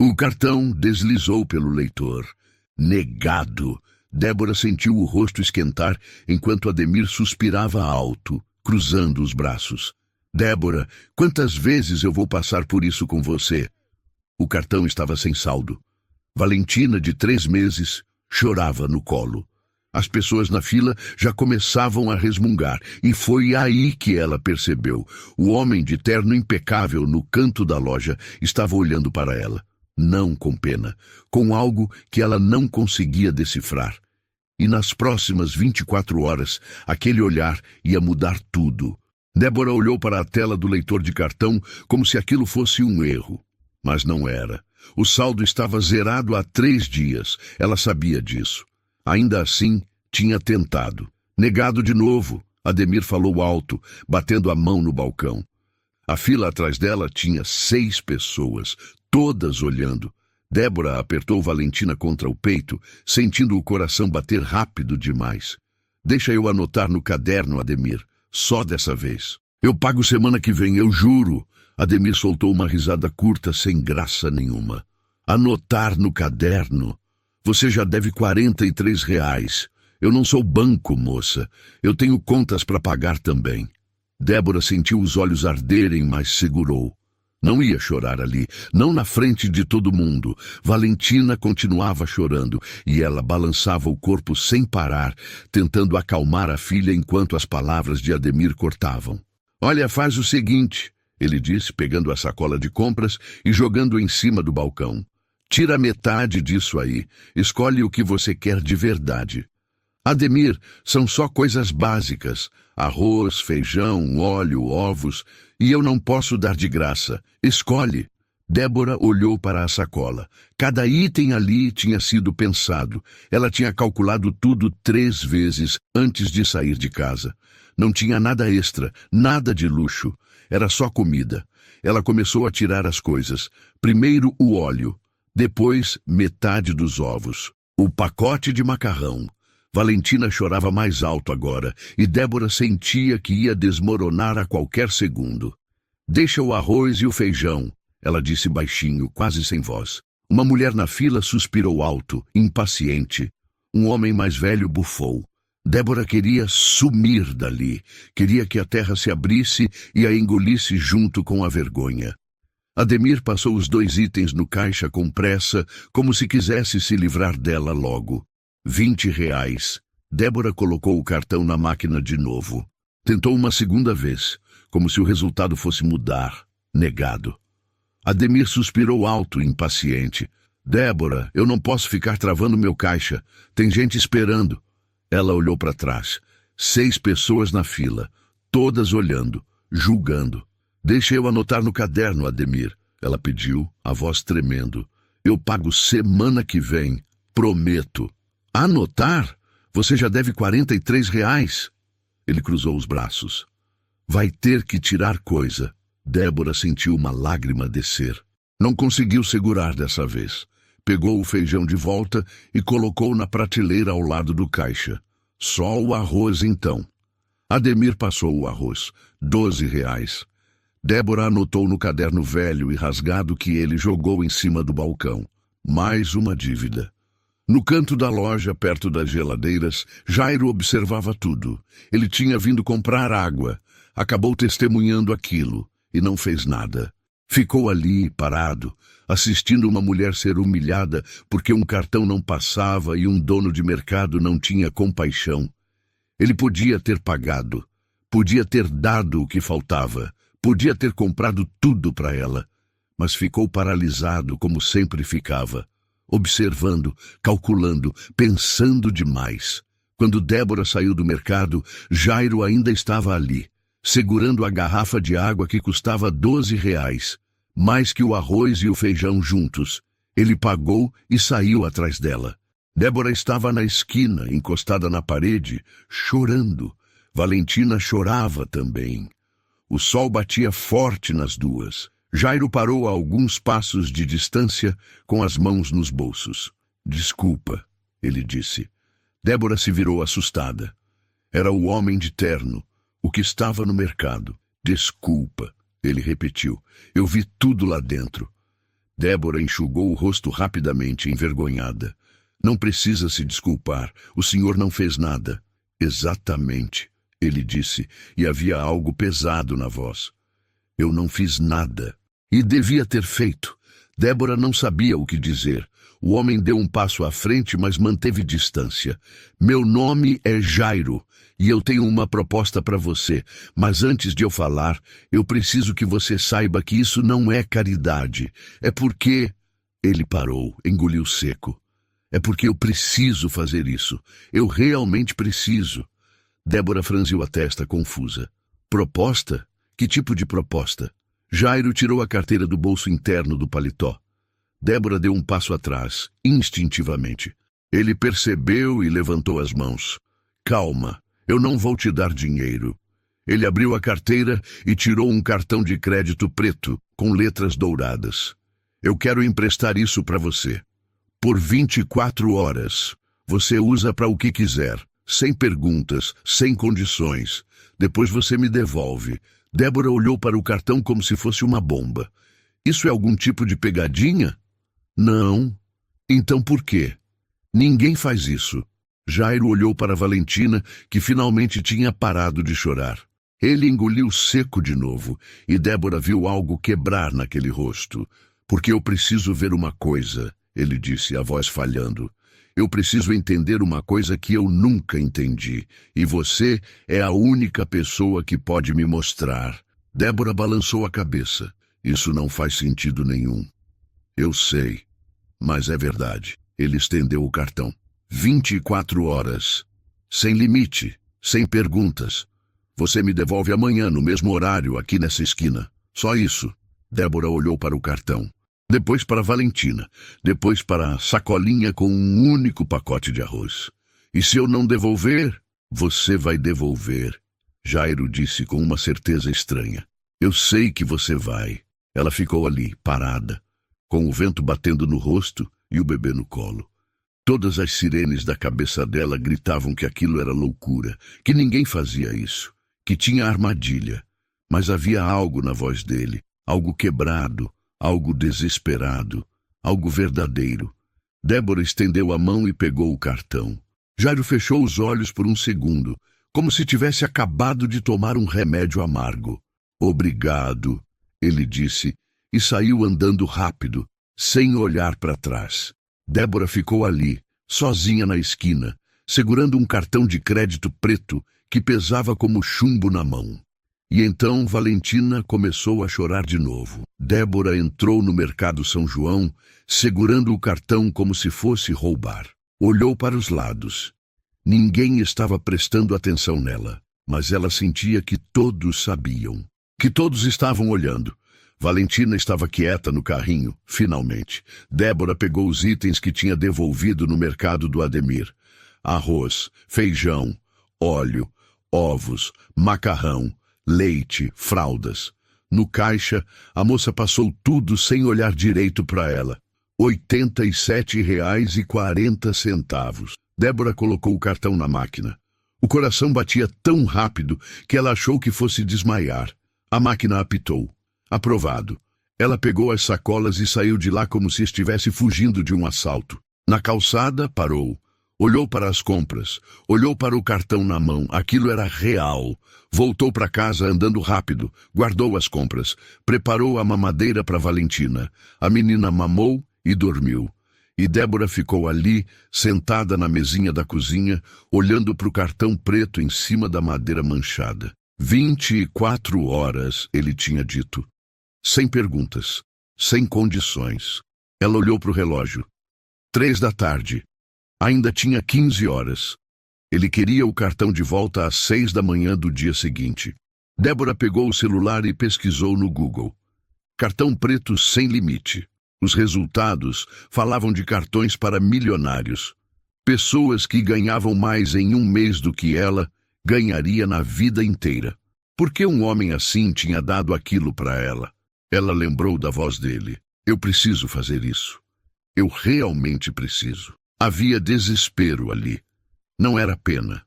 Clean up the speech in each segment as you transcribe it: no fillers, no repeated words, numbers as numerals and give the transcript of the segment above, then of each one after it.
O cartão deslizou pelo leitor. Negado. Débora sentiu o rosto esquentar enquanto Ademir suspirava alto, cruzando os braços. Débora, quantas vezes eu vou passar por isso com você? O cartão estava sem saldo. Valentina, de 3 meses, chorava no colo. As pessoas na fila já começavam a resmungar, e foi aí que ela percebeu. O homem de terno impecável no canto da loja estava olhando para ela. Não com pena, com algo que ela não conseguia decifrar. E nas próximas 24 horas, aquele olhar ia mudar tudo. Débora olhou para a tela do leitor de cartão como se aquilo fosse um erro. Mas não era. O saldo estava zerado há 3 dias. Ela sabia disso. Ainda assim, tinha tentado. Negado de novo, Ademir falou alto, batendo a mão no balcão. A fila atrás dela tinha 6 pessoas, todas olhando. Débora apertou Valentina contra o peito, sentindo o coração bater rápido demais. Deixa eu anotar no caderno, Ademir. Só dessa vez. Eu pago semana que vem, eu juro. Ademir soltou uma risada curta, sem graça nenhuma. Anotar no caderno? Você já deve R$ 43. Eu não sou banco, moça. Eu tenho contas para pagar também. Débora sentiu os olhos arderem, mas segurou. Não ia chorar ali, não na frente de todo mundo. Valentina continuava chorando e ela balançava o corpo sem parar, tentando acalmar a filha enquanto as palavras de Ademir cortavam. Olha, faz o seguinte, ele disse, pegando a sacola de compras e jogando em cima do balcão. Tira metade disso aí. Escolhe o que você quer de verdade. Ademir, são só coisas básicas. Arroz, feijão, óleo, ovos. E eu não posso dar de graça. Escolhe. Débora olhou para a sacola. Cada item ali tinha sido pensado. Ela tinha calculado tudo 3 vezes antes de sair de casa. Não tinha nada extra, nada de luxo. Era só comida. Ela começou a tirar as coisas. Primeiro o óleo. Depois metade dos ovos. O pacote de macarrão. Valentina chorava mais alto agora, e Débora sentia que ia desmoronar a qualquer segundo. Deixa o arroz e o feijão, ela disse baixinho, quase sem voz. Uma mulher na fila suspirou alto, impaciente. Um homem mais velho bufou. Débora queria sumir dali, queria que a terra se abrisse e a engolisse junto com a vergonha. Ademir passou os 2 itens no caixa com pressa, como se quisesse se livrar dela logo. R$ 20. Débora colocou o cartão na máquina de novo. Tentou uma segunda vez, como se o resultado fosse mudar. Negado. Ademir suspirou alto, impaciente. Débora, eu não posso ficar travando meu caixa. Tem gente esperando. Ela olhou para trás. 6 pessoas na fila, todas olhando, julgando. Deixa eu anotar no caderno, Ademir. Ela pediu, a voz tremendo. Eu pago semana que vem. Prometo. Anotar? Você já deve R$ 43. Ele cruzou os braços. Vai ter que tirar coisa. Débora sentiu uma lágrima descer. Não conseguiu segurar dessa vez. Pegou o feijão de volta e colocou na prateleira ao lado do caixa. Só o arroz, então. Ademir passou o arroz. R$ 12. Débora anotou no caderno velho e rasgado que ele jogou em cima do balcão. Mais uma dívida. No canto da loja, perto das geladeiras, Jairo observava tudo. Ele tinha vindo comprar água. Acabou testemunhando aquilo e não fez nada. Ficou ali, parado, assistindo uma mulher ser humilhada porque um cartão não passava e um dono de mercado não tinha compaixão. Ele podia ter pagado, podia ter dado o que faltava, podia ter comprado tudo para ela, mas ficou paralisado como sempre ficava. Observando, calculando, pensando demais. Quando Débora saiu do mercado, Jairo ainda estava ali, segurando a garrafa de água que custava R$ 12, mais que o arroz e o feijão juntos. Ele pagou e saiu atrás dela. Débora estava na esquina, encostada na parede, chorando. Valentina chorava também. O sol batia forte nas duas. Jairo parou a alguns passos de distância, com as mãos nos bolsos. Desculpa, ele disse. Débora se virou assustada. Era o homem de terno, o que estava no mercado. Desculpa, ele repetiu. Eu vi tudo lá dentro. Débora enxugou o rosto rapidamente, envergonhada. Não precisa se desculpar. O senhor não fez nada. Exatamente, ele disse, e havia algo pesado na voz. Eu não fiz nada. E devia ter feito. Débora não sabia o que dizer. O homem deu um passo à frente, mas manteve distância. Meu nome é Jairo, e eu tenho uma proposta para você. Mas antes de eu falar, eu preciso que você saiba que isso não é caridade. É porque... Ele parou, engoliu seco. É porque eu preciso fazer isso. Eu realmente preciso. Débora franziu a testa, confusa. Proposta? Que tipo de proposta? Jairo tirou a carteira do bolso interno do paletó. Débora deu um passo atrás, instintivamente. Ele percebeu e levantou as mãos. Calma, eu não vou te dar dinheiro. Ele abriu a carteira e tirou um cartão de crédito preto, com letras douradas. Eu quero emprestar isso para você. Por 24 horas. Você usa para o que quiser, sem perguntas, sem condições. Depois você me devolve. Débora olhou para o cartão como se fosse uma bomba. Isso é algum tipo de pegadinha? Não. Então por quê? Ninguém faz isso. Jairo olhou para Valentina, que finalmente tinha parado de chorar. Ele engoliu seco de novo, e Débora viu algo quebrar naquele rosto. Porque eu preciso ver uma coisa, ele disse, a voz falhando. Eu preciso entender uma coisa que eu nunca entendi, e você é a única pessoa que pode me mostrar. Débora balançou a cabeça. Isso não faz sentido nenhum. Eu sei, mas é verdade. Ele estendeu o cartão. 24 horas. Sem limite, sem perguntas. Você me devolve amanhã, no mesmo horário, aqui nessa esquina. Só isso. Débora olhou para o cartão. Depois para Valentina. Depois para a sacolinha com um único pacote de arroz. E se eu não devolver, você vai devolver. Jairo disse com uma certeza estranha. Eu sei que você vai. Ela ficou ali, parada, com o vento batendo no rosto e o bebê no colo. Todas as sirenes da cabeça dela gritavam que aquilo era loucura, que ninguém fazia isso, que tinha armadilha. Mas havia algo na voz dele, algo quebrado, algo desesperado, algo verdadeiro. Débora estendeu a mão e pegou o cartão. Jairo fechou os olhos por um segundo, como se tivesse acabado de tomar um remédio amargo. Obrigado, ele disse, e saiu andando rápido, sem olhar para trás. Débora ficou ali, sozinha na esquina, segurando um cartão de crédito preto que pesava como chumbo na mão. E então Valentina começou a chorar de novo. Débora entrou no mercado São João, segurando o cartão como se fosse roubar. Olhou para os lados. Ninguém estava prestando atenção nela, mas ela sentia que todos sabiam, que todos estavam olhando. Valentina estava quieta no carrinho, finalmente. Débora pegou os itens que tinha devolvido no mercado do Ademir. Arroz, feijão, óleo, ovos, macarrão, leite, fraldas. No caixa, a moça passou tudo sem olhar direito para ela. R$ 87,40. Débora colocou o cartão na máquina. O coração batia tão rápido que ela achou que fosse desmaiar. A máquina apitou. Aprovado. Ela pegou as sacolas e saiu de lá como se estivesse fugindo de um assalto. Na calçada, parou. Olhou para as compras. Olhou para o cartão na mão. Aquilo era real. Voltou para casa andando rápido. Guardou as compras. Preparou a mamadeira para Valentina. A menina mamou e dormiu. E Débora ficou ali, sentada na mesinha da cozinha, olhando para o cartão preto em cima da madeira manchada. 24 horas, ele tinha dito. Sem perguntas, sem condições. Ela olhou para o relógio. 3 da tarde. Ainda tinha 15 horas. Ele queria o cartão de volta às 6 da manhã do dia seguinte. Débora pegou o celular e pesquisou no Google. Cartão preto sem limite. Os resultados falavam de cartões para milionários. Pessoas que ganhavam mais em um mês do que ela ganharia na vida inteira. Por que um homem assim tinha dado aquilo para ela? Ela lembrou da voz dele. Eu preciso fazer isso. Eu realmente preciso. Havia desespero ali. Não era pena.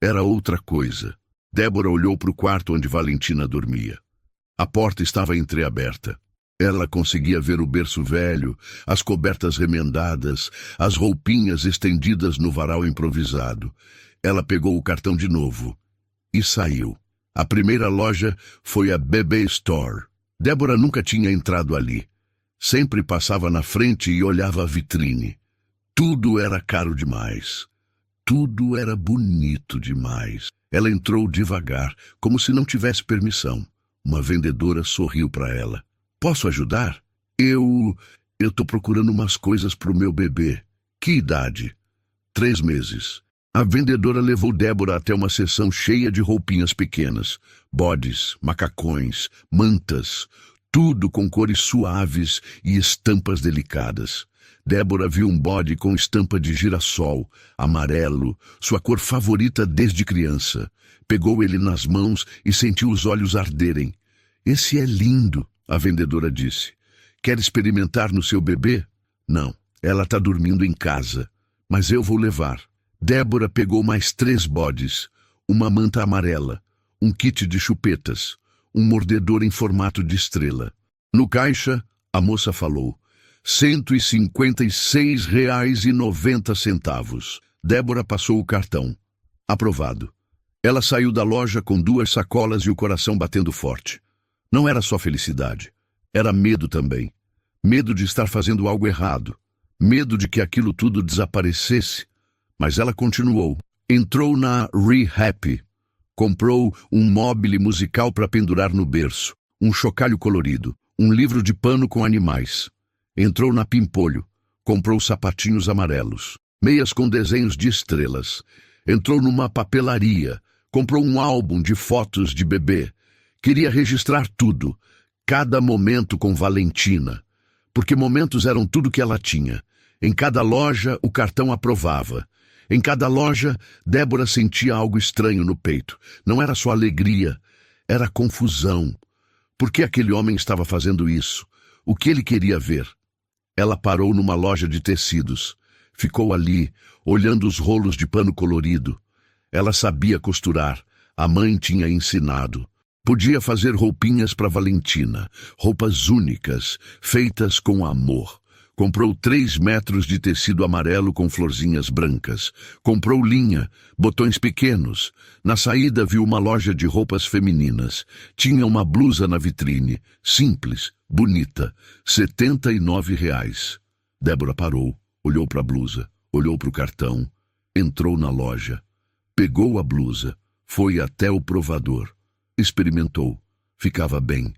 Era outra coisa. Débora olhou para o quarto onde Valentina dormia. A porta estava entreaberta. Ela conseguia ver o berço velho, as cobertas remendadas, as roupinhas estendidas no varal improvisado. Ela pegou o cartão de novo e saiu. A primeira loja foi a Bebê Store. Débora nunca tinha entrado ali. Sempre passava na frente e olhava a vitrine. Tudo era caro demais. Tudo era bonito demais. Ela entrou devagar, como se não tivesse permissão. Uma vendedora sorriu para ela. Posso ajudar? Eu tô procurando umas coisas pro meu bebê. Que idade? 3 meses. A vendedora levou Débora até uma seção cheia de roupinhas pequenas. Bodes, macacões, mantas, tudo com cores suaves e estampas delicadas. Débora viu um bode com estampa de girassol, amarelo, sua cor favorita desde criança. Pegou ele nas mãos e sentiu os olhos arderem. Esse é lindo, a vendedora disse. Quer experimentar no seu bebê? Não, ela está dormindo em casa, mas eu vou levar. Débora pegou mais 3 bodes, uma manta amarela, um kit de chupetas, um mordedor em formato de estrela. No caixa, a moça falou, R$ 156,90. Débora passou o cartão. Aprovado. Ela saiu da loja com 2 sacolas e o coração batendo forte. Não era só felicidade. Era medo também. Medo de estar fazendo algo errado. Medo de que aquilo tudo desaparecesse. Mas ela continuou. Entrou na Re-Happy. Comprou um mobile musical para pendurar no berço, um chocalho colorido, um livro de pano com animais. Entrou na Pimpolho. Comprou sapatinhos amarelos, meias com desenhos de estrelas. Entrou numa papelaria. Comprou um álbum de fotos de bebê. Queria registrar tudo, cada momento com Valentina. Porque momentos eram tudo que ela tinha. Em cada loja, o cartão aprovava. Em cada loja, Débora sentia algo estranho no peito. Não era só alegria, era confusão. Por que aquele homem estava fazendo isso? O que ele queria ver? Ela parou numa loja de tecidos. Ficou ali, olhando os rolos de pano colorido. Ela sabia costurar. A mãe tinha ensinado. Podia fazer roupinhas para Valentina, roupas únicas, feitas com amor. Comprou 3 metros de tecido amarelo com florzinhas brancas. Comprou linha, botões pequenos. Na saída viu uma loja de roupas femininas. Tinha uma blusa na vitrine, simples, bonita, R$ 79. Débora parou, olhou para a blusa, olhou para o cartão, entrou na loja, pegou a blusa, foi até o provador, experimentou, ficava bem.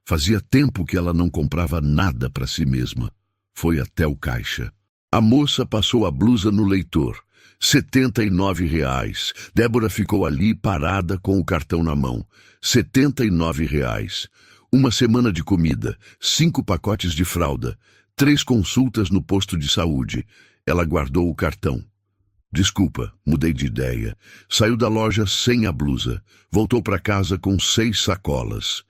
Fazia tempo que ela não comprava nada para si mesma. Foi até o caixa. A moça passou a blusa no leitor. R$ 79. Débora ficou ali parada com o cartão na mão. R$ 79. Uma semana de comida, 5 pacotes de fralda, 3 consultas no posto de saúde. Ela guardou o cartão. Desculpa, mudei de ideia. Saiu da loja sem a blusa. Voltou para casa com 6 sacolas.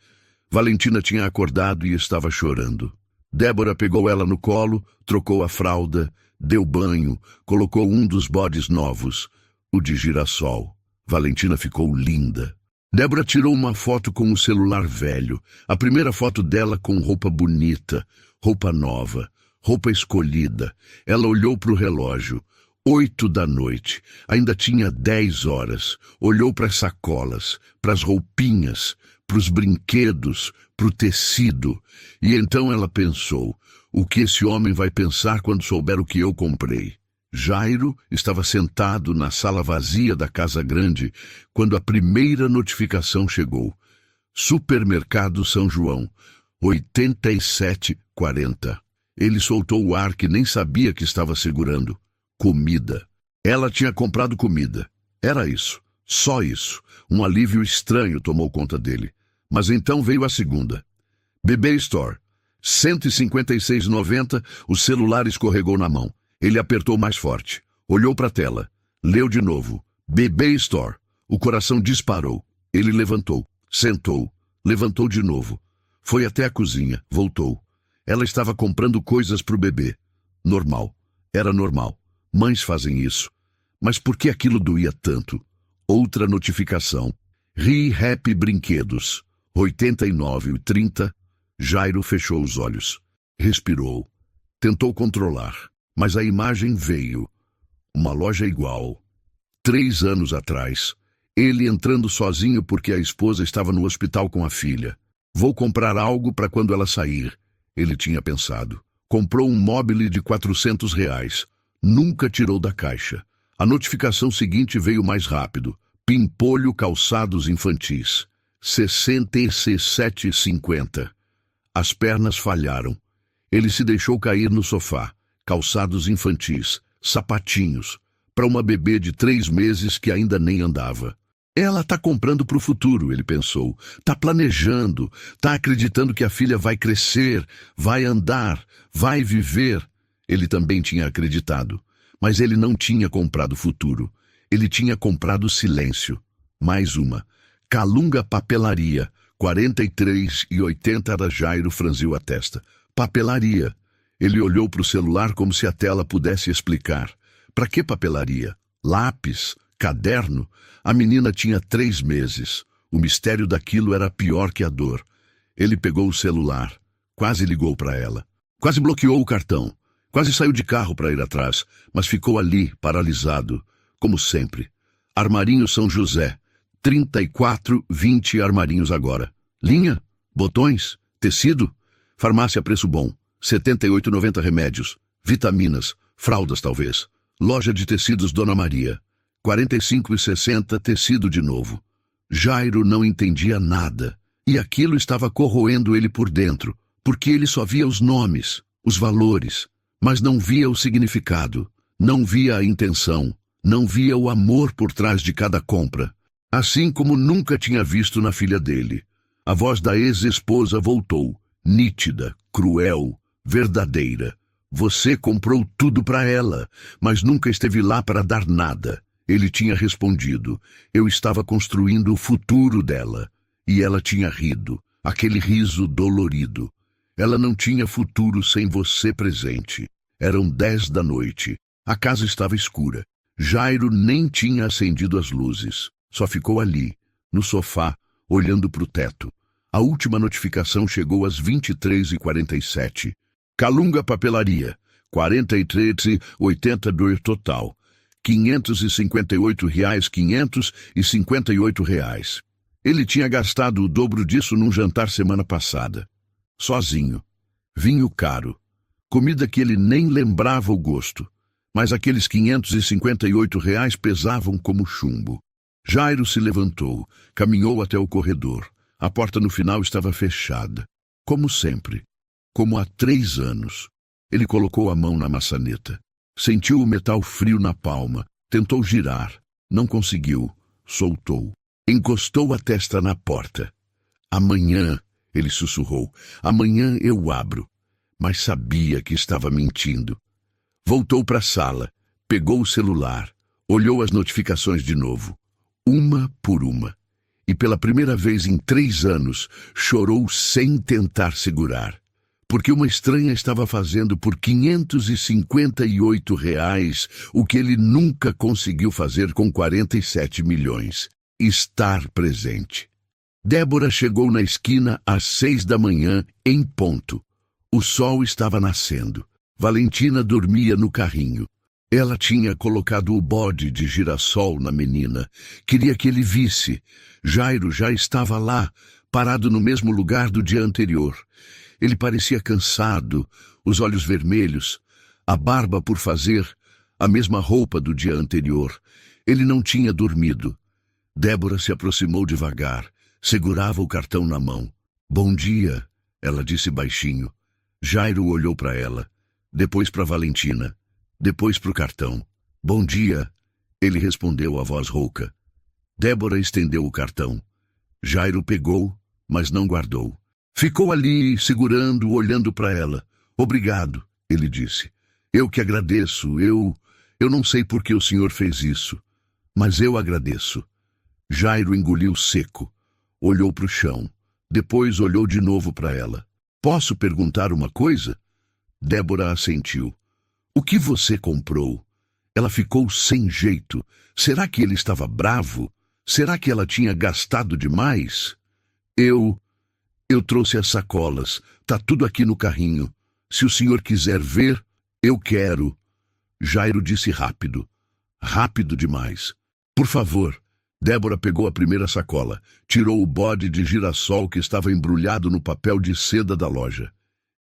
Valentina tinha acordado e estava chorando. Débora pegou ela no colo, trocou a fralda, deu banho, colocou um dos bodes novos, o de girassol. Valentina ficou linda. Débora tirou uma foto com o celular velho, a primeira foto dela com roupa bonita, roupa nova, roupa escolhida. Ela olhou para o relógio. 8 da noite. Ainda tinha 10 horas. Olhou para as sacolas, para as roupinhas, para os brinquedos, para o tecido. E então ela pensou, o que esse homem vai pensar quando souber o que eu comprei? Jairo estava sentado na sala vazia da casa grande quando a primeira notificação chegou. Supermercado São João, 87,40. Ele soltou o ar que nem sabia que estava segurando. Comida. Ela tinha comprado comida. Era isso. Só isso. Um alívio estranho tomou conta dele. Mas então veio a segunda. Bebê Store. R$ 156,90. O celular escorregou na mão. Ele apertou mais forte. Olhou para a tela. Leu de novo. Bebê Store. O coração disparou. Ele levantou. Sentou. Levantou de novo. Foi até a cozinha. Voltou. Ela estava comprando coisas para o bebê. Normal. Era normal. Mães fazem isso. Mas por que aquilo doía tanto? Outra notificação. Re-Happy Brinquedos. 89,30. Jairo fechou os olhos. Respirou. Tentou controlar. Mas a imagem veio. Uma loja igual. 3 anos atrás. Ele entrando sozinho porque a esposa estava no hospital com a filha. Vou comprar algo para quando ela sair. Ele tinha pensado. Comprou um móbile de R$ 400. Nunca tirou da caixa. A notificação seguinte veio mais rápido. Pimpolho calçados infantis. 67,50. As pernas falharam. Ele se deixou cair no sofá. Calçados infantis. Sapatinhos. Para uma bebê de 3 meses que ainda nem andava. Ela está comprando para o futuro, ele pensou. Está planejando. Está acreditando que a filha vai crescer, vai andar, vai viver. Ele também tinha acreditado. Mas ele não tinha comprado futuro. Ele tinha comprado silêncio. Mais uma. Calunga Papelaria. 43,80. Jairo franziu a testa. Papelaria. Ele olhou para o celular como se a tela pudesse explicar. Para que papelaria? Lápis? Caderno? A menina tinha 3 meses. O mistério daquilo era pior que a dor. Ele pegou o celular. Quase ligou para ela. Quase bloqueou o cartão. Quase saiu de carro para ir atrás, mas ficou ali, paralisado, como sempre. Armarinho São José. 34,20 armarinhos agora. Linha? Botões? Tecido? Farmácia Preço Bom. 78,90 remédios. Vitaminas. Fraldas, talvez. Loja de tecidos Dona Maria. 45,60 tecido de novo. Jairo não entendia nada. E aquilo estava corroendo ele por dentro, porque ele só via os nomes, os valores, mas não via o significado, não via a intenção, não via o amor por trás de cada compra. Assim como nunca tinha visto na filha dele. A voz da ex-esposa voltou, nítida, cruel, verdadeira. Você comprou tudo para ela, mas nunca esteve lá para dar nada. Ele tinha respondido. Eu estava construindo o futuro dela. E ela tinha rido, aquele riso dolorido. Ela não tinha futuro sem você presente. Eram 10 da noite. A casa estava escura. Jairo nem tinha acendido as luzes. Só ficou ali, no sofá, olhando para o teto. A última notificação chegou às 23h47. Calunga Papelaria, 43,80 do total. R$ 558. Ele tinha gastado o dobro disso num jantar semana passada. Sozinho. Vinho caro. Comida que ele nem lembrava o gosto. Mas aqueles R$ 558 pesavam como chumbo. Jairo se levantou, caminhou até o corredor. A porta no final estava fechada. Como sempre. Como há 3 anos. Ele colocou a mão na maçaneta. Sentiu o metal frio na palma. Tentou girar. Não conseguiu. Soltou. Encostou a testa na porta. Amanhã, ele sussurrou. Amanhã eu abro. Mas sabia que estava mentindo. Voltou para a sala. Pegou o celular. Olhou as notificações de novo. Uma por uma. E pela primeira vez em 3 anos, chorou sem tentar segurar. Porque uma estranha estava fazendo por R$ 558 o que ele nunca conseguiu fazer com 47 milhões. Estar presente. Débora chegou na esquina às 6 da manhã, em ponto. O sol estava nascendo. Valentina dormia no carrinho. Ela tinha colocado o bode de girassol na menina. Queria que ele visse. Jairo já estava lá, parado no mesmo lugar do dia anterior. Ele parecia cansado, os olhos vermelhos, a barba por fazer, a mesma roupa do dia anterior. Ele não tinha dormido. Débora se aproximou devagar, segurava o cartão na mão. Bom dia, ela disse baixinho. Jairo olhou para ela, depois para Valentina, depois para o cartão. Bom dia, ele respondeu a voz rouca. Débora estendeu o cartão. Jairo pegou, mas não guardou. Ficou ali, segurando, olhando para ela. Obrigado, ele disse. Eu que agradeço, eu não sei por que o senhor fez isso, mas eu agradeço. Jairo engoliu seco, olhou para o chão, depois olhou de novo para ela. Posso perguntar uma coisa? Débora assentiu. O que você comprou? Ela ficou sem jeito. Será que ele estava bravo? Será que ela tinha gastado demais? Eu trouxe as sacolas. Tá tudo aqui no carrinho. Se o senhor quiser ver, eu quero. Jairo disse rápido. Rápido demais. Por favor. Débora pegou a primeira sacola, tirou o bode de girassol que estava embrulhado no papel de seda da loja.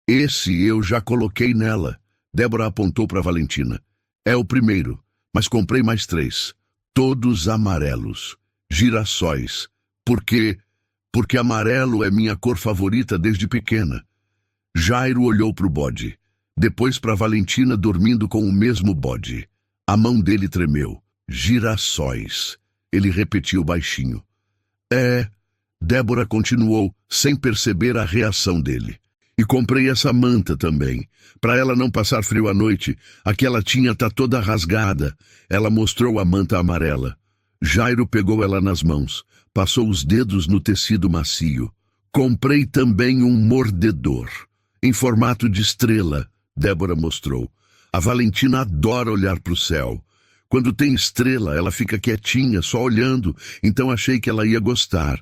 Esse eu já coloquei nela. Débora apontou para Valentina. É o primeiro, mas comprei mais 3. Todos amarelos. Girassóis. Por quê? Porque amarelo é minha cor favorita desde pequena. Jairo olhou para o bode. Depois para Valentina dormindo com o mesmo bode. A mão dele tremeu. Girassóis. Ele repetiu baixinho. Débora continuou, sem perceber a reação dele. E comprei essa manta também, para ela não passar frio à noite. A que ela tinha tá toda rasgada. Ela mostrou a manta amarela. Jairo pegou ela nas mãos, passou os dedos no tecido macio. Comprei também um mordedor, em formato de estrela, Débora mostrou. A Valentina adora olhar para o céu. Quando tem estrela, ela fica quietinha, só olhando, então achei que ela ia gostar.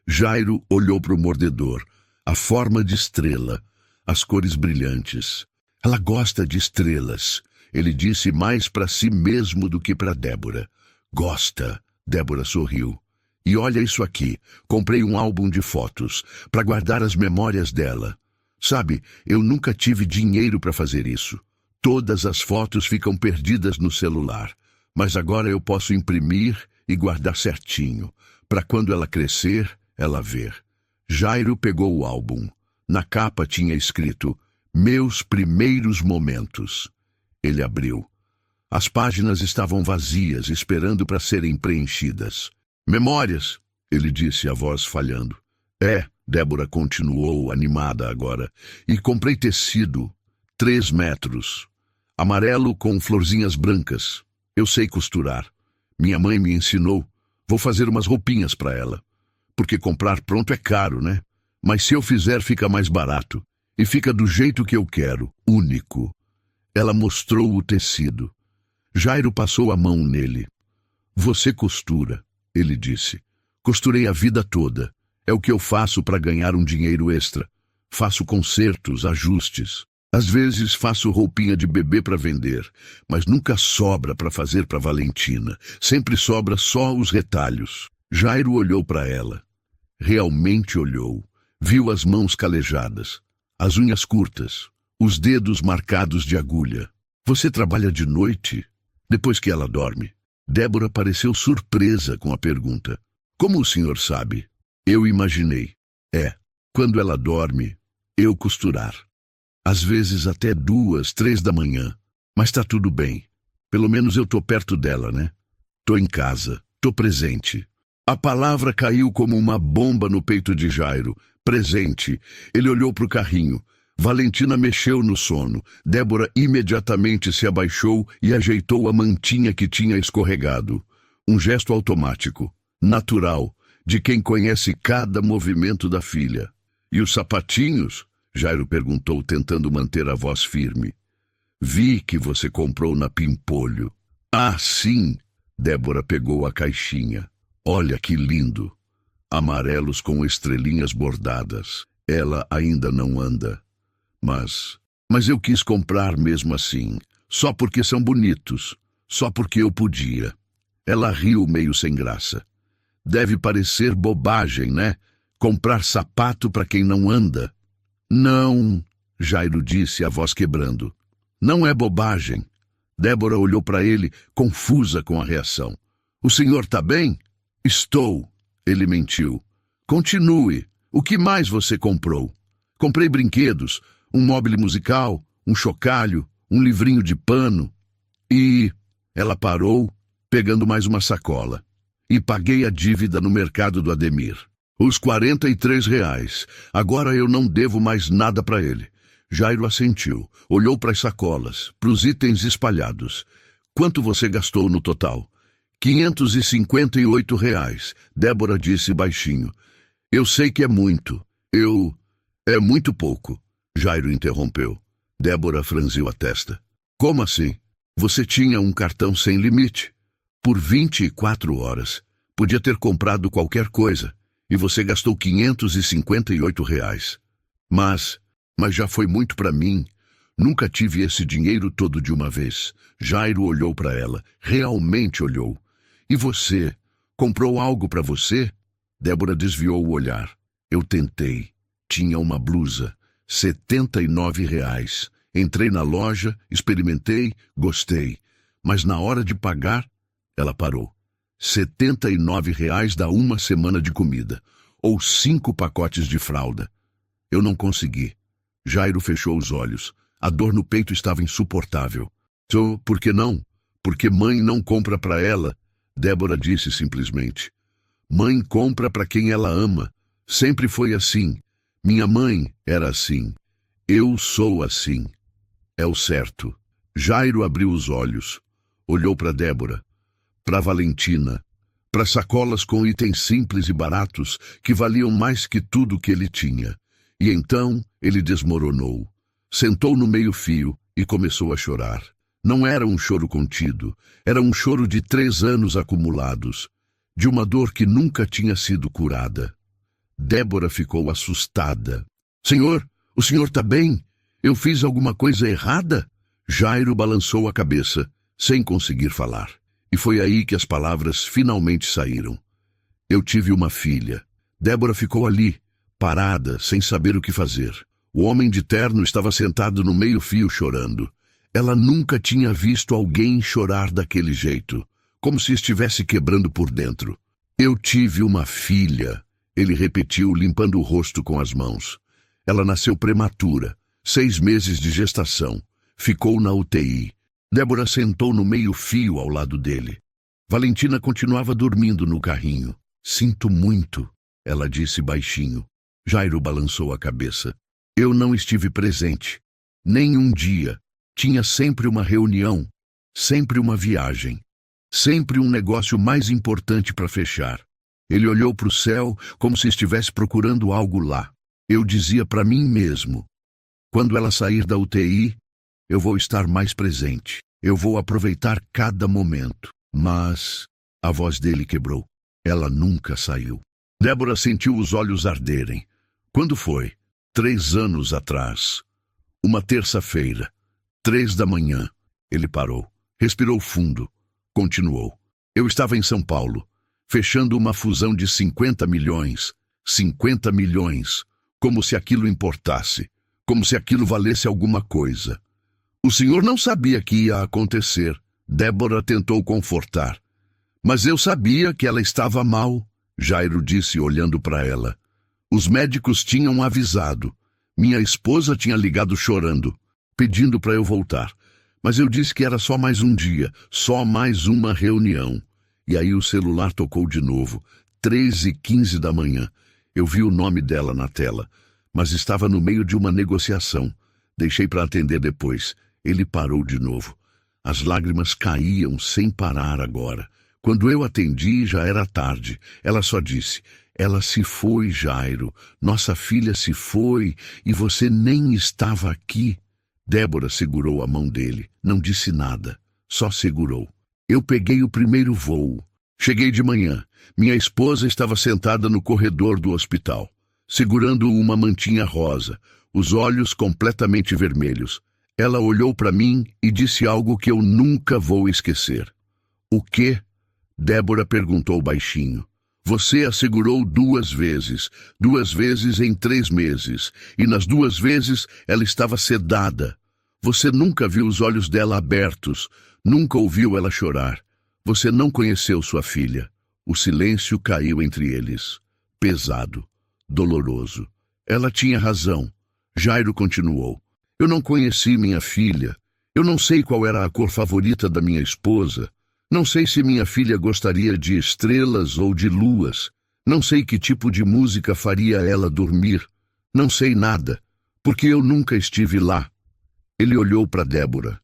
Jairo olhou para o mordedor. A forma de estrela, as cores brilhantes. Ela gosta de estrelas, ele disse mais para si mesmo do que para Débora. Gosta, Débora sorriu. E olha isso aqui, comprei um álbum de fotos, para guardar as memórias dela. Sabe, eu nunca tive dinheiro para fazer isso. Todas as fotos ficam perdidas no celular. Mas agora eu posso imprimir e guardar certinho, para quando ela crescer, ela ver. Jairo pegou o álbum. Na capa tinha escrito, Meus primeiros momentos. Ele abriu. As páginas estavam vazias, esperando para serem preenchidas. Memórias, ele disse, a voz falhando. Débora continuou, animada agora. E comprei tecido, 3 metros. Amarelo com florzinhas brancas. Eu sei costurar. Minha mãe me ensinou. Vou fazer umas roupinhas para ela. Porque comprar pronto é caro, né? Mas se eu fizer, fica mais barato. E fica do jeito que eu quero, único. Ela mostrou o tecido. Jairo passou a mão nele. Você costura, ele disse. Costurei a vida toda. É o que eu faço para ganhar um dinheiro extra. Faço consertos, ajustes. Às vezes faço roupinha de bebê para vender, mas nunca sobra para fazer para Valentina. Sempre sobra só os retalhos. Jairo olhou para ela. Realmente olhou. Viu as mãos calejadas, as unhas curtas, os dedos marcados de agulha. Você trabalha de noite? Depois que ela dorme. Débora pareceu surpresa com a pergunta. Como o senhor sabe? Eu imaginei. Quando ela dorme, eu costurar. Às vezes até 2, 3 da manhã. Mas tá tudo bem. Pelo menos eu tô perto dela, né? Tô em casa. Tô presente. A palavra caiu como uma bomba no peito de Jairo. Presente. Ele olhou pro carrinho. Valentina mexeu no sono. Débora imediatamente se abaixou e ajeitou a mantinha que tinha escorregado. Um gesto automático, natural, de quem conhece cada movimento da filha. E os sapatinhos? Jairo perguntou, tentando manter a voz firme. Vi que você comprou na Pimpolho. Ah, sim! Débora pegou a caixinha. Olha que lindo! Amarelos com estrelinhas bordadas. Ela ainda não anda. Mas eu quis comprar mesmo assim. Só porque são bonitos. Só porque eu podia. Ela riu meio sem graça. Deve parecer bobagem, né? Comprar sapato para quem não anda. Não, Jairo disse, a voz quebrando. Não é bobagem. Débora olhou para ele, confusa com a reação. O senhor tá bem? Estou. Ele mentiu. Continue. O que mais você comprou? Comprei brinquedos, um mobile musical, um chocalho, um livrinho de pano. E... Ela parou, pegando mais uma sacola. E paguei a dívida no mercado do Ademir. Os R$ 43. Agora eu não devo mais nada para ele. Jairo assentiu, olhou para as sacolas, para os itens espalhados. Quanto você gastou no total? R$ 558, Débora disse baixinho. Eu sei que é muito. É muito pouco, Jairo interrompeu. Débora franziu a testa. Como assim? Você tinha um cartão sem limite. Por 24 horas. Podia ter comprado qualquer coisa. e você gastou R$ 558. Mas já foi muito para mim. Nunca tive esse dinheiro todo de uma vez. Jairo olhou para ela. Realmente olhou. E você? Comprou algo para você? Débora desviou o olhar. Eu tentei. Tinha uma blusa. R$ 79. Entrei na loja, experimentei, gostei. Mas na hora de pagar, ela parou. R$ 79 dá uma semana de comida. Ou 5 pacotes de fralda. Eu não consegui. Jairo fechou os olhos. A dor no peito estava insuportável. Por que não? Porque mãe não compra para ela. Débora disse simplesmente. Mãe compra para quem ela ama. Sempre foi assim. Minha mãe era assim. Eu sou assim. É o certo. Jairo abriu os olhos. Olhou para Débora. Para Valentina. Para sacolas com itens simples e baratos que valiam mais que tudo que ele tinha. E então ele desmoronou. Sentou no meio-fio e começou a chorar. Não era um choro contido. Era um choro de 3 anos acumulados. De uma dor que nunca tinha sido curada. Débora ficou assustada. Senhor, o senhor está bem? Eu fiz alguma coisa errada? Jairo balançou a cabeça, sem conseguir falar. E foi aí que as palavras finalmente saíram. Eu tive uma filha. Débora ficou ali, parada, sem saber o que fazer. O homem de terno estava sentado no meio-fio chorando. Ela nunca tinha visto alguém chorar daquele jeito, como se estivesse quebrando por dentro. Eu tive uma filha, ele repetiu, limpando o rosto com as mãos. Ela nasceu prematura, 6 meses de gestação. Ficou na UTI. Débora sentou no meio-fio ao lado dele. Valentina continuava dormindo no carrinho. Sinto muito, ela disse baixinho. Jairo balançou a cabeça. Eu não estive presente. Nem um dia. Tinha sempre uma reunião. Sempre uma viagem. Sempre um negócio mais importante para fechar. Ele olhou para o céu como se estivesse procurando algo lá. Eu dizia para mim mesmo. Quando ela sair da UTI, eu vou estar mais presente. Eu vou aproveitar cada momento. Mas a voz dele quebrou. Ela nunca saiu. Débora sentiu os olhos arderem. Quando foi? 3 anos atrás. Uma terça-feira. 3 da manhã. Ele parou. Respirou fundo. Continuou. Eu estava em São Paulo, fechando uma fusão de 50 milhões. 50 milhões. Como se aquilo importasse. Como se aquilo valesse alguma coisa. O senhor não sabia que ia acontecer. Débora tentou confortar. Mas eu sabia que ela estava mal, Jairo disse olhando para ela. Os médicos tinham avisado. Minha esposa tinha ligado chorando, pedindo para eu voltar. Mas eu disse que era só mais um dia, só mais uma reunião. E aí o celular tocou de novo, 3h15 da manhã. Eu vi o nome dela na tela, mas estava no meio de uma negociação. Deixei para atender depois. Ele parou de novo. As lágrimas caíam sem parar agora. Quando eu atendi, já era tarde. Ela só disse, ela se foi, Jairo. Nossa filha se foi e você nem estava aqui. Débora segurou a mão dele. Não disse nada. Só segurou. Eu peguei o primeiro voo. Cheguei de manhã. Minha esposa estava sentada no corredor do hospital, segurando uma mantinha rosa, os olhos completamente vermelhos. Ela olhou para mim e disse algo que eu nunca vou esquecer. O quê? Débora perguntou baixinho. Você a segurou 2 vezes, 2 vezes em 3 meses, e nas 2 vezes ela estava sedada. Você nunca viu os olhos dela abertos, nunca ouviu ela chorar. Você não conheceu sua filha. O silêncio caiu entre eles. Pesado, doloroso. Ela tinha razão. Jairo continuou. Eu não conheci minha filha. Eu não sei qual era a cor favorita da minha esposa. Não sei se minha filha gostaria de estrelas ou de luas. Não sei que tipo de música faria ela dormir. Não sei nada, porque eu nunca estive lá. Ele olhou para Débora.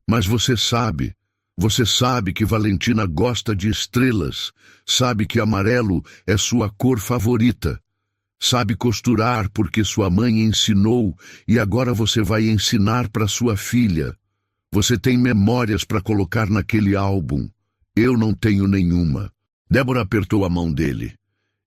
Mas você sabe que Valentina gosta de estrelas. Sabe que amarelo é sua cor favorita. Sabe costurar porque sua mãe ensinou e agora você vai ensinar para sua filha. Você tem memórias para colocar naquele álbum. Eu não tenho nenhuma. Débora apertou a mão dele.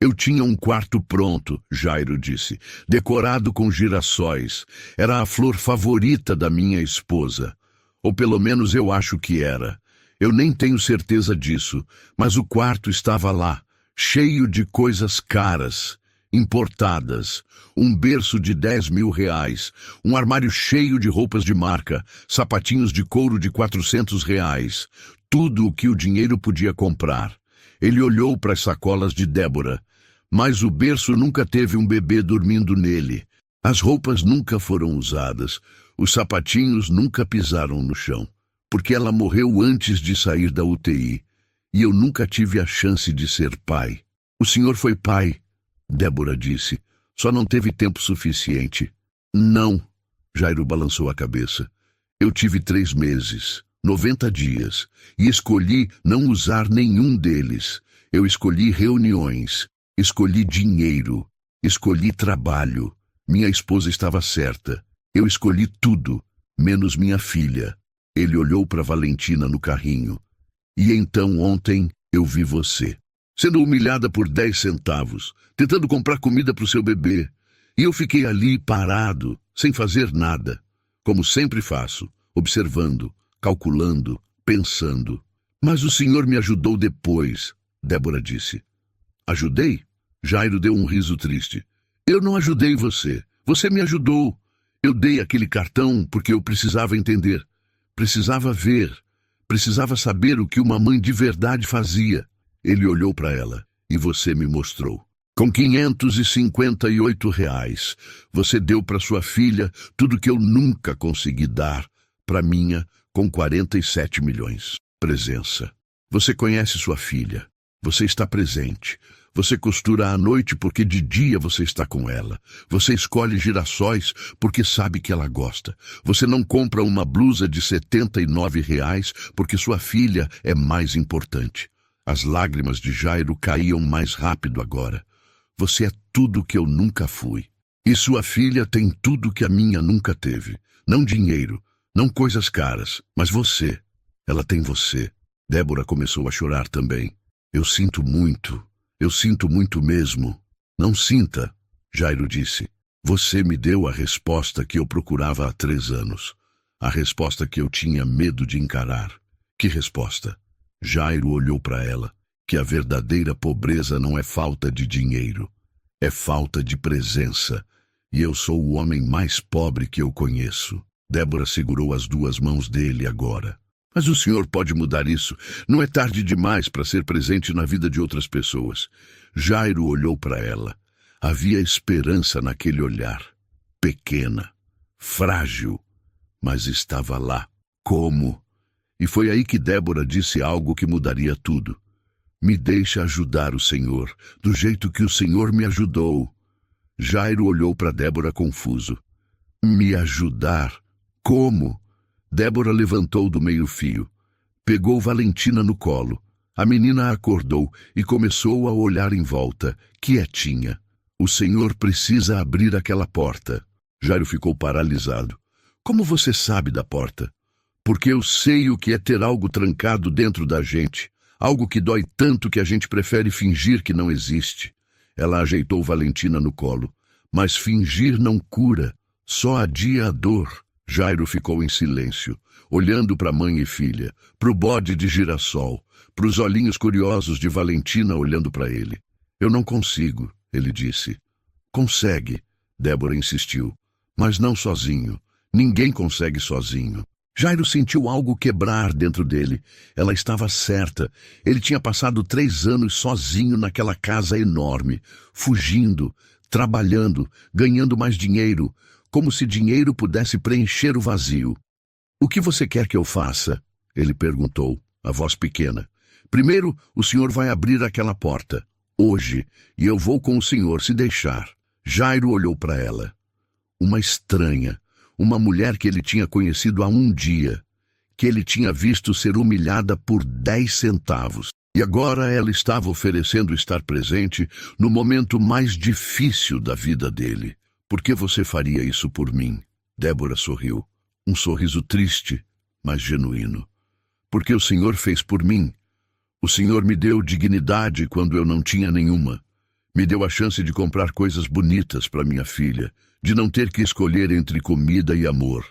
Eu tinha um quarto pronto, Jairo disse, decorado com girassóis. Era a flor favorita da minha esposa. Ou pelo menos eu acho que era. Eu nem tenho certeza disso, mas o quarto estava lá, cheio de coisas caras, importadas, um berço de 10 mil reais, um armário cheio de roupas de marca, sapatinhos de couro de 400 reais, tudo o que o dinheiro podia comprar. Ele olhou para as sacolas de Débora, mas o berço nunca teve um bebê dormindo nele. As roupas nunca foram usadas, os sapatinhos nunca pisaram no chão, porque ela morreu antes de sair da UTI, e eu nunca tive a chance de ser pai. O senhor foi pai, Débora disse, só não teve tempo suficiente. Não, Jairo balançou a cabeça. Eu tive 3 meses, 90 dias, e escolhi não usar nenhum deles. Eu escolhi reuniões, escolhi dinheiro, escolhi trabalho. Minha esposa estava certa. Eu escolhi tudo, menos minha filha. Ele olhou para Valentina no carrinho. E então ontem eu vi você, sendo humilhada por 10 centavos, tentando comprar comida para o seu bebê. E eu fiquei ali parado, sem fazer nada, como sempre faço, observando, calculando, pensando. Mas o senhor me ajudou depois, Débora disse. Ajudei? Jairo deu um riso triste. Eu não ajudei você. Você me ajudou. Eu dei aquele cartão porque eu precisava entender. Precisava ver. Precisava saber o que uma mãe de verdade fazia. Ele olhou para ela. E você me mostrou. Com 558 reais, você deu para sua filha tudo que eu nunca consegui dar para minha com 47 milhões. Presença. Você conhece sua filha. Você está presente. Você costura à noite porque de dia você está com ela. Você escolhe girassóis porque sabe que ela gosta. Você não compra uma blusa de 79 reais porque sua filha é mais importante. As lágrimas de Jairo caíam mais rápido agora. Você é tudo que eu nunca fui. E sua filha tem tudo que a minha nunca teve. Não dinheiro, não coisas caras, mas você. Ela tem você. Débora começou a chorar também. Eu sinto muito mesmo. Não sinta, Jairo disse. Você me deu a resposta que eu procurava há 3 anos. A resposta que eu tinha medo de encarar. Que resposta? Jairo olhou para ela. Que a verdadeira pobreza não é falta de dinheiro. É falta de presença. E eu sou o homem mais pobre que eu conheço. Débora segurou as 2 mãos dele agora. Mas o senhor pode mudar isso. Não é tarde demais para ser presente na vida de outras pessoas. Jairo olhou para ela. Havia esperança naquele olhar. Pequena, frágil, mas estava lá. Como? E foi aí que Débora disse algo que mudaria tudo. Me deixa ajudar o senhor, do jeito que o senhor me ajudou. Jairo olhou para Débora confuso. Me ajudar? Como? Débora levantou do meio-fio. Pegou Valentina no colo. A menina acordou e começou a olhar em volta, quietinha. O senhor precisa abrir aquela porta. Jairo ficou paralisado. Como você sabe da porta? Porque eu sei o que é ter algo trancado dentro da gente. Algo que dói tanto que a gente prefere fingir que não existe. Ela ajeitou Valentina no colo. Mas fingir não cura, só adia a dor. Jairo ficou em silêncio, olhando para mãe e filha, para o bode de girassol, para os olhinhos curiosos de Valentina olhando para ele. Eu não consigo, ele disse. Consegue, Débora insistiu, mas não sozinho. Ninguém consegue sozinho. Jairo sentiu algo quebrar dentro dele. Ela estava certa. Ele tinha passado 3 anos sozinho naquela casa enorme, fugindo, trabalhando, ganhando mais dinheiro, como se dinheiro pudesse preencher o vazio. O que você quer que eu faça? Ele perguntou, a voz pequena. Primeiro, o senhor vai abrir aquela porta, hoje, e eu vou com o senhor se deixar. Jairo olhou para ela. Uma estranha. Uma mulher que ele tinha conhecido há 1 dia, que ele tinha visto ser humilhada por 10 centavos. E agora ela estava oferecendo estar presente no momento mais difícil da vida dele. Por que você faria isso por mim? Débora sorriu. Um sorriso triste, mas genuíno. Porque o senhor fez por mim. O senhor me deu dignidade quando eu não tinha nenhuma. Me deu a chance de comprar coisas bonitas para minha filha, de não ter que escolher entre comida e amor.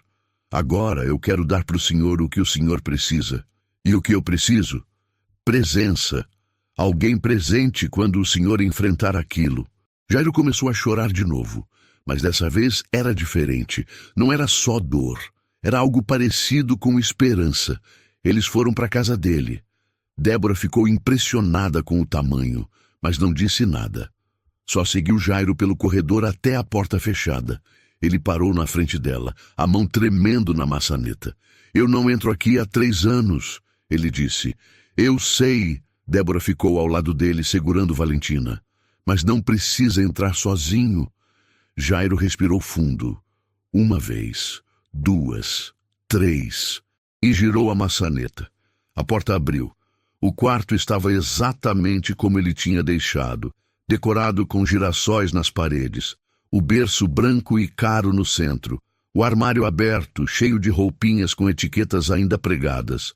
Agora eu quero dar para o Senhor o que o Senhor precisa. E o que eu preciso? Presença. Alguém presente quando o Senhor enfrentar aquilo. Jairo começou a chorar de novo, mas dessa vez era diferente. Não era só dor, era algo parecido com esperança. Eles foram para a casa dele. Débora ficou impressionada com o tamanho, mas não disse nada. Só seguiu Jairo pelo corredor até a porta fechada. Ele parou na frente dela, a mão tremendo na maçaneta. Eu não entro aqui há 3 anos, ele disse. Eu sei. Débora ficou ao lado dele, segurando Valentina. Mas não precisa entrar sozinho. Jairo respirou fundo. 1 vez, 2, 3. E girou a maçaneta. A porta abriu. O quarto estava exatamente como ele tinha deixado, decorado com girassóis nas paredes, o berço branco e caro no centro, o armário aberto, cheio de roupinhas com etiquetas ainda pregadas,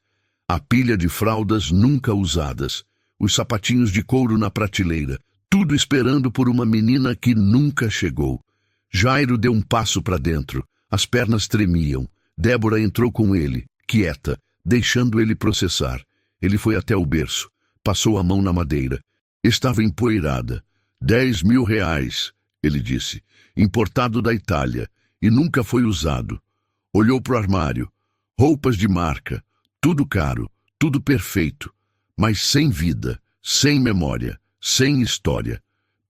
a pilha de fraldas nunca usadas, os sapatinhos de couro na prateleira, tudo esperando por uma menina que nunca chegou. Jairo deu um passo para dentro, as pernas tremiam. Débora entrou com ele, quieta, deixando ele processar. Ele foi até o berço, passou a mão na madeira. Estava empoeirada. 10 mil reais, ele disse, importado da Itália, e nunca foi usado. Olhou para o armário. Roupas de marca, tudo caro, tudo perfeito, mas sem vida, sem memória, sem história.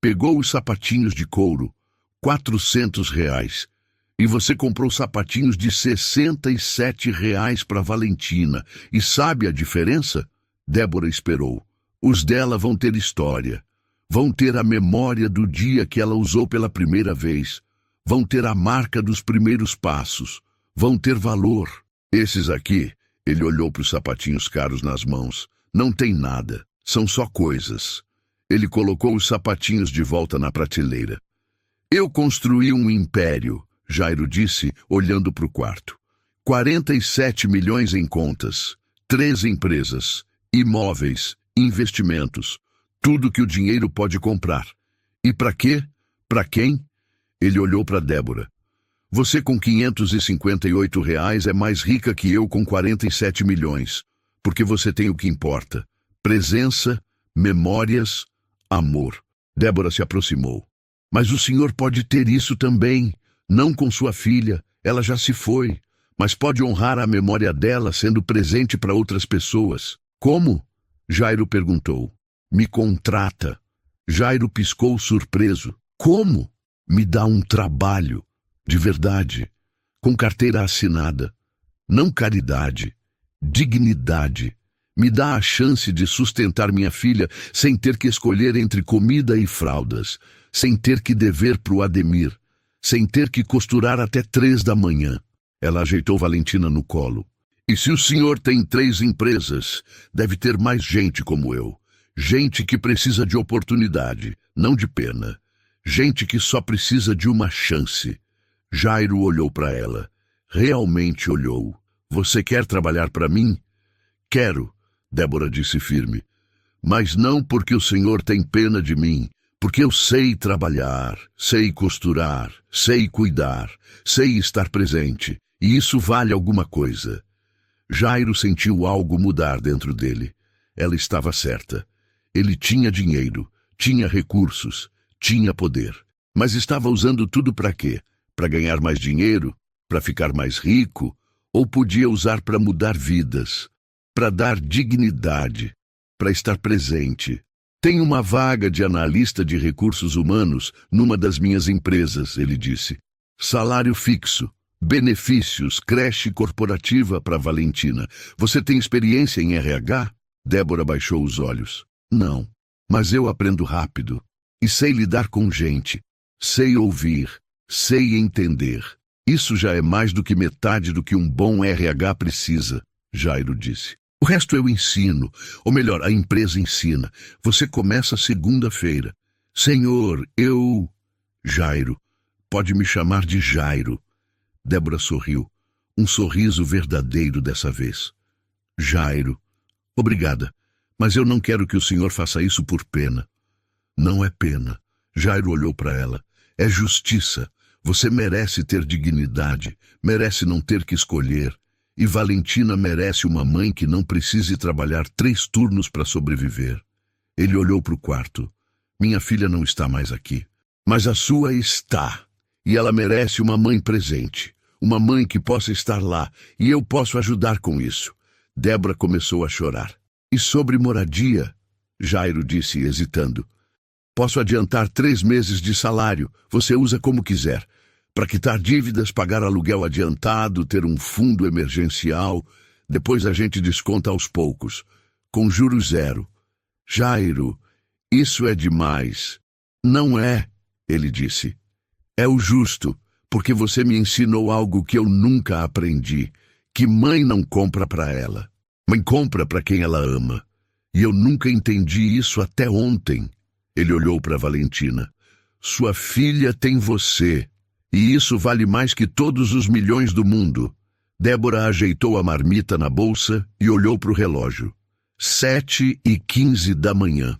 Pegou os sapatinhos de couro, 400 reais. E você comprou sapatinhos de 67 reais para Valentina. E sabe a diferença? Débora esperou. Os dela vão ter história. Vão ter a memória do dia que ela usou pela primeira vez. Vão ter a marca dos primeiros passos. Vão ter valor. Esses aqui, ele olhou para os sapatinhos caros nas mãos. Não tem nada. São só coisas. Ele colocou os sapatinhos de volta na prateleira. Eu construí um império, Jairo disse, olhando para o quarto. 47 milhões em contas, 3 empresas, imóveis, investimentos, tudo que o dinheiro pode comprar. E para quê? Para quem? Ele olhou para Débora. Você com 558 reais é mais rica que eu com 47 milhões, porque você tem o que importa. Presença, memórias, amor. Débora se aproximou. Mas o senhor pode ter isso também. Não com sua filha, ela já se foi, mas pode honrar a memória dela sendo presente para outras pessoas. Como? Jairo perguntou. Me contrata. Jairo piscou surpreso. Como? Me dá um trabalho, de verdade, com carteira assinada. Não caridade, dignidade. Me dá a chance de sustentar minha filha sem ter que escolher entre comida e fraldas, sem ter que dever para o Ademir, sem ter que costurar até 3 da manhã. Ela ajeitou Valentina no colo. E se o senhor tem 3 empresas, deve ter mais gente como eu. Gente que precisa de oportunidade, não de pena. Gente que só precisa de uma chance. Jairo olhou para ela. Realmente olhou. Você quer trabalhar para mim? Quero, Débora disse firme. Mas não porque o senhor tem pena de mim. Porque eu sei trabalhar, sei costurar, sei cuidar, sei estar presente, e isso vale alguma coisa. Jairo sentiu algo mudar dentro dele. Ela estava certa. Ele tinha dinheiro, tinha recursos, tinha poder. Mas estava usando tudo para quê? Para ganhar mais dinheiro? Para ficar mais rico? Ou podia usar para mudar vidas? Para dar dignidade? Para estar presente? Tem uma vaga de analista de recursos humanos numa das minhas empresas, ele disse. Salário fixo, benefícios, creche corporativa para Valentina. Você tem experiência em RH? Débora baixou os olhos. Não, mas eu aprendo rápido. E sei lidar com gente. Sei ouvir. Sei entender. Isso já é mais do que metade do que um bom RH precisa, Jairo disse. O resto eu ensino, ou melhor, a empresa ensina. Você começa segunda-feira. Senhor, eu... Jairo. Pode me chamar de Jairo. Débora sorriu. Um sorriso verdadeiro dessa vez. Jairo. Obrigada, mas eu não quero que o senhor faça isso por pena. Não é pena. Jairo olhou para ela. É justiça. Você merece ter dignidade, merece não ter que escolher. E Valentina merece uma mãe que não precise trabalhar 3 turnos para sobreviver. Ele olhou para o quarto. Minha filha não está mais aqui. Mas a sua está. E ela merece uma mãe presente. Uma mãe que possa estar lá. E eu posso ajudar com isso. Débora começou a chorar. E sobre moradia? Jairo disse, hesitando. Posso adiantar 3 meses de salário. Você usa como quiser. Para quitar dívidas, pagar aluguel adiantado, ter um fundo emergencial. Depois a gente desconta aos poucos. Com juros 0. Jairo, isso é demais. Não é, ele disse. É o justo, porque você me ensinou algo que eu nunca aprendi. Que mãe não compra para ela. Mãe compra para quem ela ama. E eu nunca entendi isso até ontem. Ele olhou para Valentina. Sua filha tem você. E isso vale mais que todos os milhões do mundo. Débora ajeitou a marmita na bolsa e olhou para o relógio. 7h15 da manhã.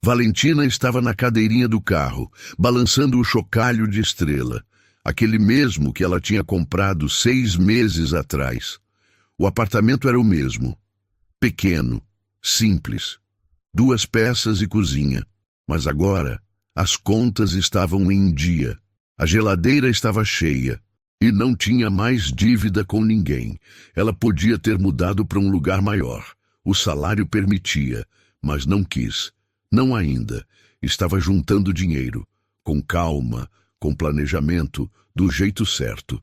Valentina estava na cadeirinha do carro, balançando o chocalho de Estrela, aquele mesmo que ela tinha comprado 6 meses atrás. O apartamento era o mesmo. Pequeno, simples. 2 peças e cozinha. Mas agora, as contas estavam em dia. A geladeira estava cheia e não tinha mais dívida com ninguém. Ela podia ter mudado para um lugar maior. O salário permitia, mas não quis. Não ainda. Estava juntando dinheiro. Com calma, com planejamento, do jeito certo.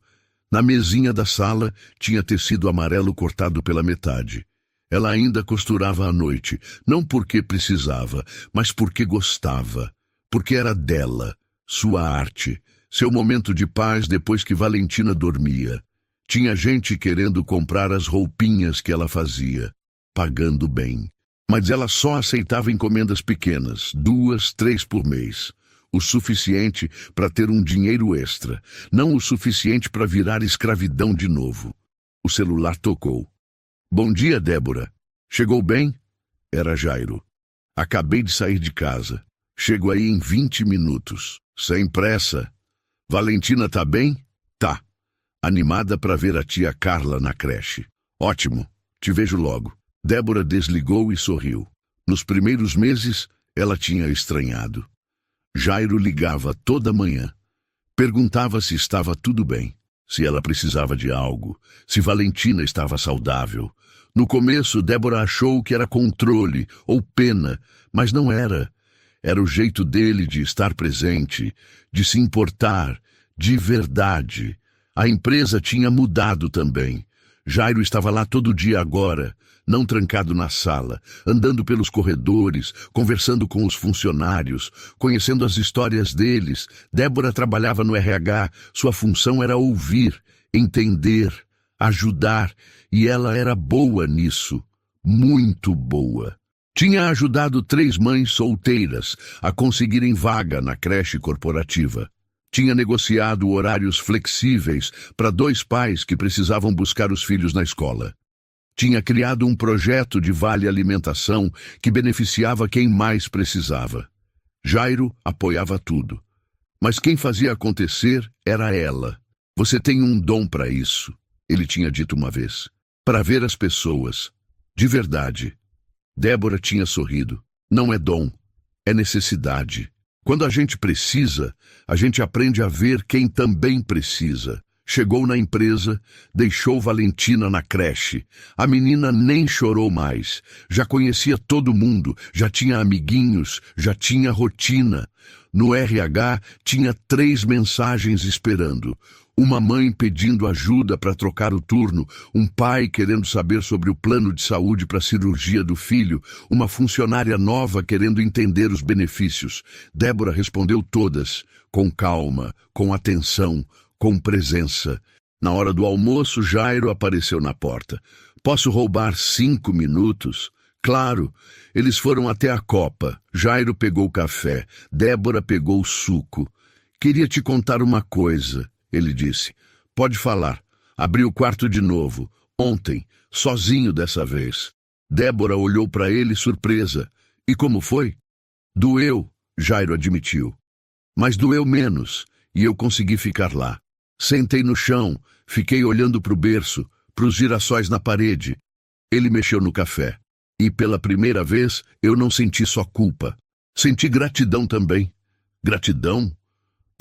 Na mesinha da sala tinha tecido amarelo cortado pela metade. Ela ainda costurava à noite, não porque precisava, mas porque gostava. Porque era dela, sua arte. Seu momento de paz depois que Valentina dormia. Tinha gente querendo comprar as roupinhas que ela fazia, pagando bem. Mas ela só aceitava encomendas pequenas, 2, 3 por mês. O suficiente para ter um dinheiro extra, não o suficiente para virar escravidão de novo. O celular tocou. Bom dia, Débora. Chegou bem? Era Jairo. Acabei de sair de casa. Chego aí em 20 minutos. Sem pressa. Valentina tá bem? Tá. Animada para ver a tia Carla na creche. Ótimo. Te vejo logo. Débora desligou e sorriu. Nos primeiros meses, ela tinha estranhado. Jairo ligava toda manhã. Perguntava se estava tudo bem, se ela precisava de algo, se Valentina estava saudável. No começo, Débora achou que era controle ou pena, mas não era. Era o jeito dele de estar presente, de se importar, de verdade. A empresa tinha mudado também. Jairo estava lá todo dia agora, não trancado na sala, andando pelos corredores, conversando com os funcionários, conhecendo as histórias deles. Débora trabalhava no RH, sua função era ouvir, entender, ajudar, e ela era boa nisso, muito boa. Tinha ajudado 3 mães solteiras a conseguirem vaga na creche corporativa. Tinha negociado horários flexíveis para 2 pais que precisavam buscar os filhos na escola. Tinha criado um projeto de vale-alimentação que beneficiava quem mais precisava. Jairo apoiava tudo. Mas quem fazia acontecer era ela. Você tem um dom para isso, ele tinha dito uma vez. Para ver as pessoas. De verdade. Débora tinha sorrido. Não é dom, é necessidade. Quando a gente precisa, a gente aprende a ver quem também precisa. Chegou na empresa, deixou Valentina na creche. A menina nem chorou mais. Já conhecia todo mundo, já tinha amiguinhos, já tinha rotina. No RH, tinha 3 mensagens esperando. Uma mãe pedindo ajuda para trocar o turno, um pai querendo saber sobre o plano de saúde para a cirurgia do filho, uma funcionária nova querendo entender os benefícios. Débora respondeu todas, com calma, com atenção, com presença. Na hora do almoço, Jairo apareceu na porta. Posso roubar 5 minutos? Claro. Eles foram até a copa. Jairo pegou o café, Débora pegou o suco. Queria te contar uma coisa, ele disse. Pode falar. Abri o quarto de novo. Ontem, sozinho dessa vez. Débora olhou para ele surpresa. E como foi? Doeu, Jairo admitiu. Mas doeu menos, e eu consegui ficar lá. Sentei no chão, fiquei olhando para o berço, para os girassóis na parede. Ele mexeu no café. E pela primeira vez, eu não senti só culpa. Senti gratidão também. Gratidão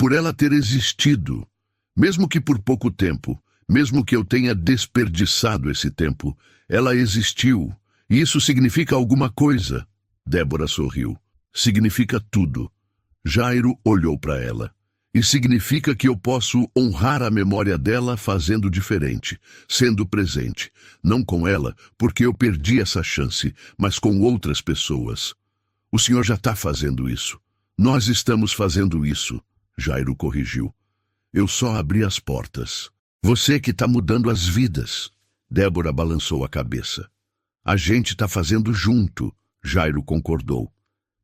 por ela ter existido. Mesmo que por pouco tempo, mesmo que eu tenha desperdiçado esse tempo, ela existiu. E isso significa alguma coisa. Débora sorriu. Significa tudo. Jairo olhou para ela. E significa que eu posso honrar a memória dela fazendo diferente, sendo presente. Não com ela, porque eu perdi essa chance, mas com outras pessoas. O senhor já está fazendo isso. Nós estamos fazendo isso, Jairo corrigiu. Eu só abri as portas. Você que está mudando as vidas. Débora balançou a cabeça. A gente está fazendo junto, Jairo concordou.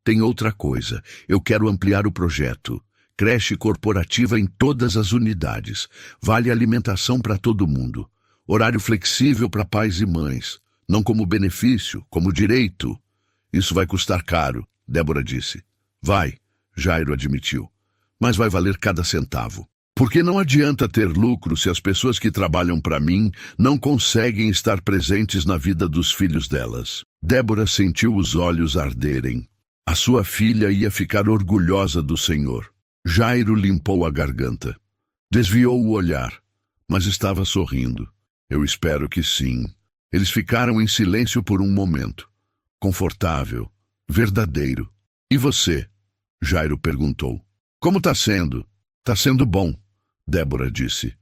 Tem outra coisa. Eu quero ampliar o projeto. Creche corporativa em todas as unidades. Vale alimentação para todo mundo. Horário flexível para pais e mães. Não como benefício, como direito. Isso vai custar caro, Débora disse. Vai, Jairo admitiu. Mas vai valer cada centavo. Porque não adianta ter lucro se as pessoas que trabalham para mim não conseguem estar presentes na vida dos filhos delas. Débora sentiu os olhos arderem. A sua filha ia ficar orgulhosa do senhor. Jairo limpou a garganta. Desviou o olhar, mas estava sorrindo. Eu espero que sim. Eles ficaram em silêncio por um momento. Confortável, verdadeiro. E você? Jairo perguntou. Como está sendo? Está sendo bom, Débora disse.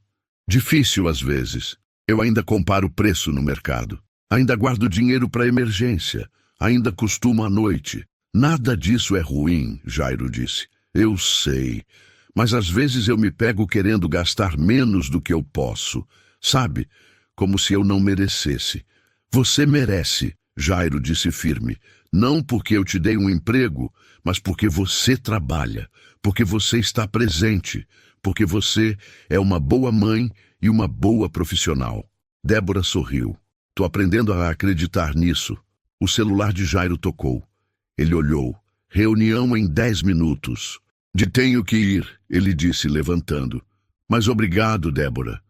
Difícil às vezes. Eu ainda comparo preço no mercado. Ainda guardo dinheiro para emergência. Ainda costumo à noite. Nada disso é ruim, Jairo disse. Eu sei, mas às vezes eu me pego querendo gastar menos do que eu posso, sabe? Como se eu não merecesse. Você merece, Jairo disse firme. Não porque eu te dei um emprego, mas porque você trabalha, porque você está presente, porque você é uma boa mãe e uma boa profissional. Débora sorriu. Tô aprendendo a acreditar nisso. O celular de Jairo tocou. Ele olhou. Reunião em 10 minutos. Tenho que ir, ele disse, levantando. Mas obrigado, Débora.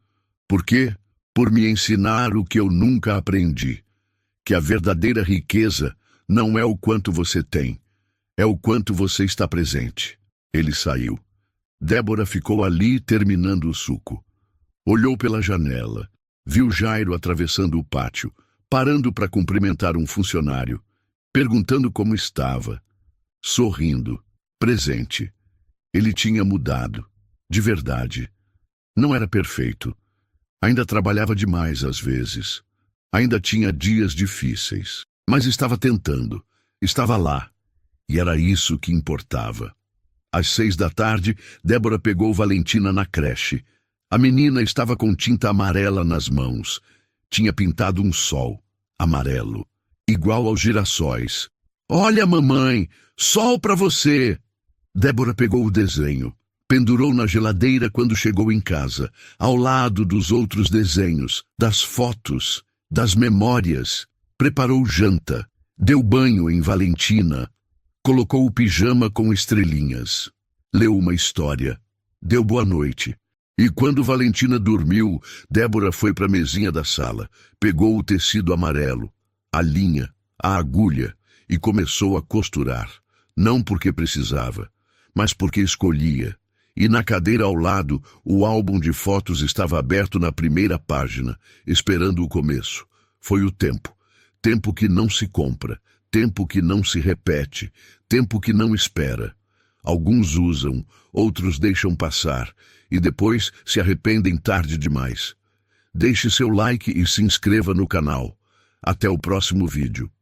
Por quê? Por me ensinar o que eu nunca aprendi. Que a verdadeira riqueza não é o quanto você tem, é o quanto você está presente. Ele saiu. Débora ficou ali terminando o suco. Olhou pela janela. Viu Jairo atravessando o pátio, parando para cumprimentar um funcionário, perguntando como estava, sorrindo, presente. Ele tinha mudado, de verdade. Não era perfeito. Ainda trabalhava demais às vezes. Ainda tinha dias difíceis. Mas estava tentando. Estava lá. E era isso que importava. Às 6 da tarde, Débora pegou Valentina na creche. A menina estava com tinta amarela nas mãos. Tinha pintado um sol, amarelo, igual aos girassóis. Olha, mamãe, sol para você! Débora pegou o desenho, pendurou na geladeira quando chegou em casa, ao lado dos outros desenhos, das fotos, das memórias. Preparou janta, deu banho em Valentina, colocou o pijama com estrelinhas, leu uma história, deu boa noite. E quando Valentina dormiu, Débora foi para a mesinha da sala, pegou o tecido amarelo, a linha, a agulha e começou a costurar. Não porque precisava, mas porque escolhia. E na cadeira ao lado, o álbum de fotos estava aberto na primeira página, esperando o começo. Foi o tempo. Tempo que não se compra, tempo que não se repete, tempo que não espera. Alguns usam, outros deixam passar, e depois se arrependem tarde demais. Deixe seu like e se inscreva no canal. Até o próximo vídeo.